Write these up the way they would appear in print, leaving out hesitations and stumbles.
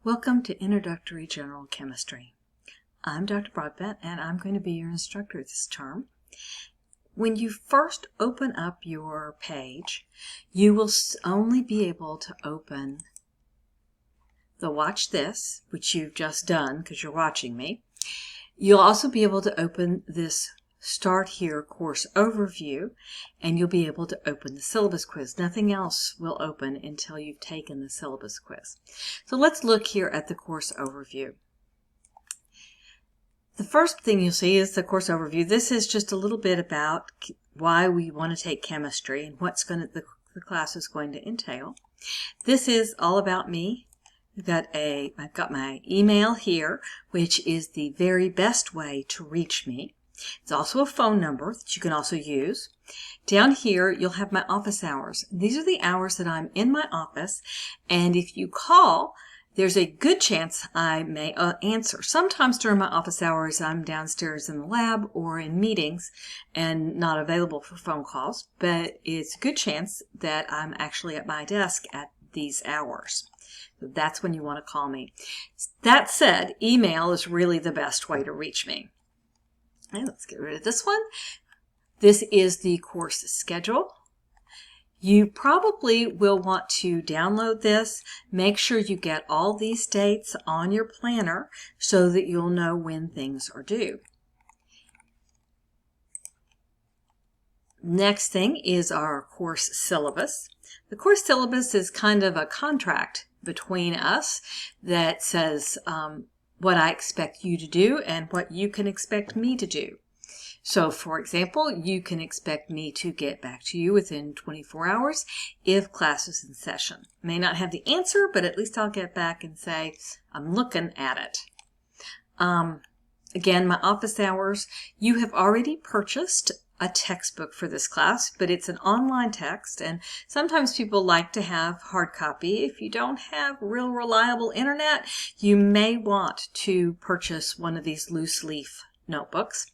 Welcome to Introductory General Chemistry. I'm Dr. Broadbent and I'm going to be your instructor this term. When you first open up your page, you will only be able to open the Watch This, which you've just done because you're watching me. You'll also be able to open this Start Here course overview, and you'll be able to open the syllabus quiz. Nothing else will open until you've taken the syllabus quiz. So let's look here at the course overview. The first thing you'll see is the course overview. This is just a little bit about why we want to take chemistry and what's the class is going to entail. This is all about me. I've got my email here, which is the very best way to reach me. It's also a phone number that you can also use. Down here, you'll have my office hours. These are the hours that I'm in my office, and if you call, there's a good chance I may answer. Sometimes during my office hours, I'm downstairs in the lab or in meetings and not available for phone calls, but it's a good chance that I'm actually at my desk at these hours. So that's when you want to call me. That said, email is really the best way to reach me. Okay, let's get rid of this one. This is the course schedule. You probably will want to download this. Make sure you get all these dates on your planner so that you'll know when things are due. Next thing is our course syllabus. The course syllabus is kind of a contract between us that says what I expect you to do and what you can expect me to do. So, for example, you can expect me to get back to you within 24 hours if class is in session. May not have the answer, but at least I'll get back and say, I'm looking at it. Again, my office hours, you have already purchased a textbook for this class, but it's an online text, and sometimes people like to have hard copy. If you don't have real reliable internet, you may want to purchase one of these loose leaf notebooks,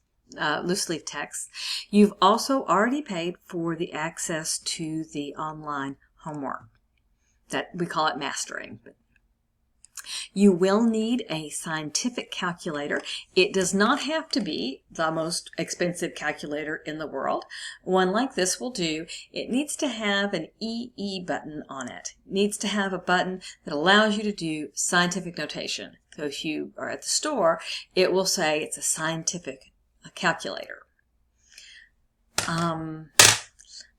loose leaf texts. You've also already paid for the access to the online homework. That we call it mastering. You will need a scientific calculator. It does not have to be the most expensive calculator in the world. One like this will do. It needs to have an EE button on it. It needs to have a button that allows you to do scientific notation. So if you are at the store, it will say it's a scientific calculator.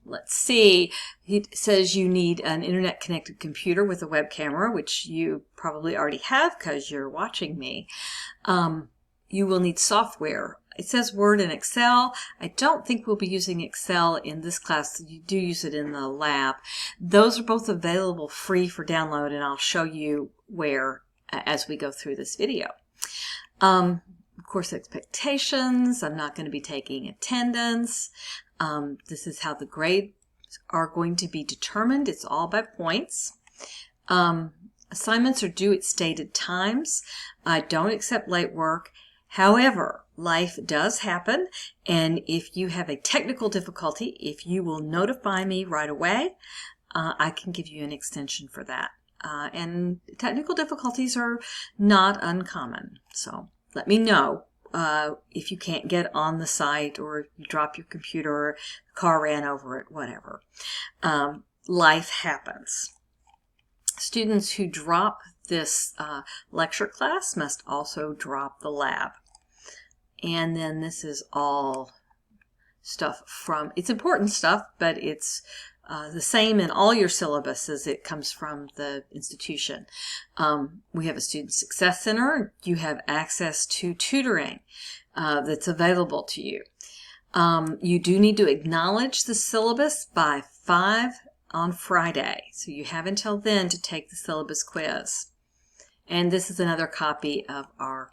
Let's see, it says you need an internet-connected computer with a web camera, which you probably already have because you're watching me. You will need software. It says Word and Excel. I don't think we'll be using Excel in this class. You do use it in the lab. Those are both available free for download, and I'll show you where as we go through this video. Of course, expectations. I'm not going to be taking attendance. This is how the grades are going to be determined. It's all by points. Assignments are due at stated times. I don't accept late work. However, life does happen, and if you have a technical difficulty, if you will notify me right away, I can give you an extension for that. And technical difficulties are not uncommon, so let me know. If you can't get on the site or you drop your computer or the car ran over it, whatever. Life happens. Students who drop this lecture class must also drop the lab. And then this is all stuff from, it's important stuff, but it's the same in all your syllabus as it comes from the institution. We have a Student Success Center. You have access to tutoring that's available to you. You do need to acknowledge the syllabus by 5 on Friday. So you have until then to take the syllabus quiz. And this is another copy of our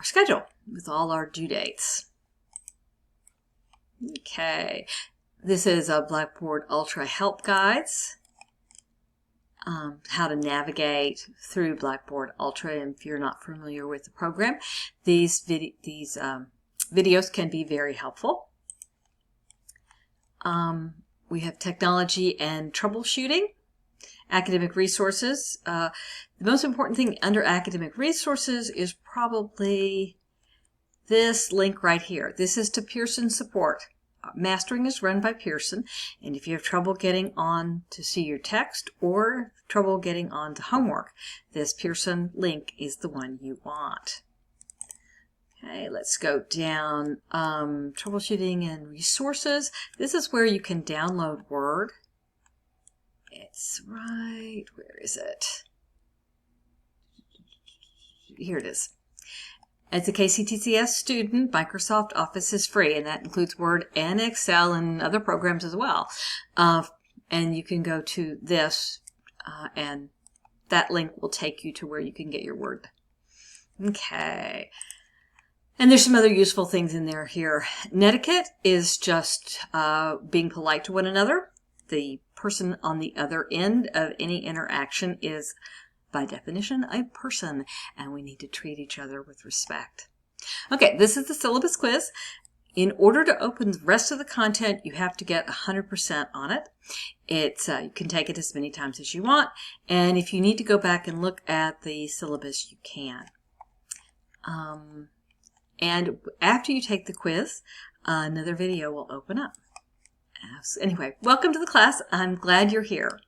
schedule with all our due dates. Okay. This is a Blackboard Ultra Help Guides, how to navigate through Blackboard Ultra if you're not familiar with the program. These videos can be very helpful. We have technology and troubleshooting, Academic resources. The most important thing under academic resources is probably this link right here. This is to Pearson support. Mastering is run by Pearson, and if you have trouble getting on to see your text or trouble getting on to homework, this Pearson link is the one you want. Okay, let's go down. Troubleshooting and resources. This is where you can download Word. It's right, where is it? Here it is. As a KCTCS student, Microsoft Office is free, and that includes Word and Excel and other programs as well. And you can go to this, and that link will take you to where you can get your Word. Okay. And there's some other useful things in there here. Netiquette is just being polite to one another. The person on the other end of any interaction is, by definition, a person, and we need to treat each other with respect. Okay, this is the syllabus quiz. In order to open the rest of the content, you have to get 100% on it. You can take it as many times as you want, and if you need to go back and look at the syllabus, you can. And after you take the quiz, another video will open up. So anyway, welcome to the class. I'm glad you're here.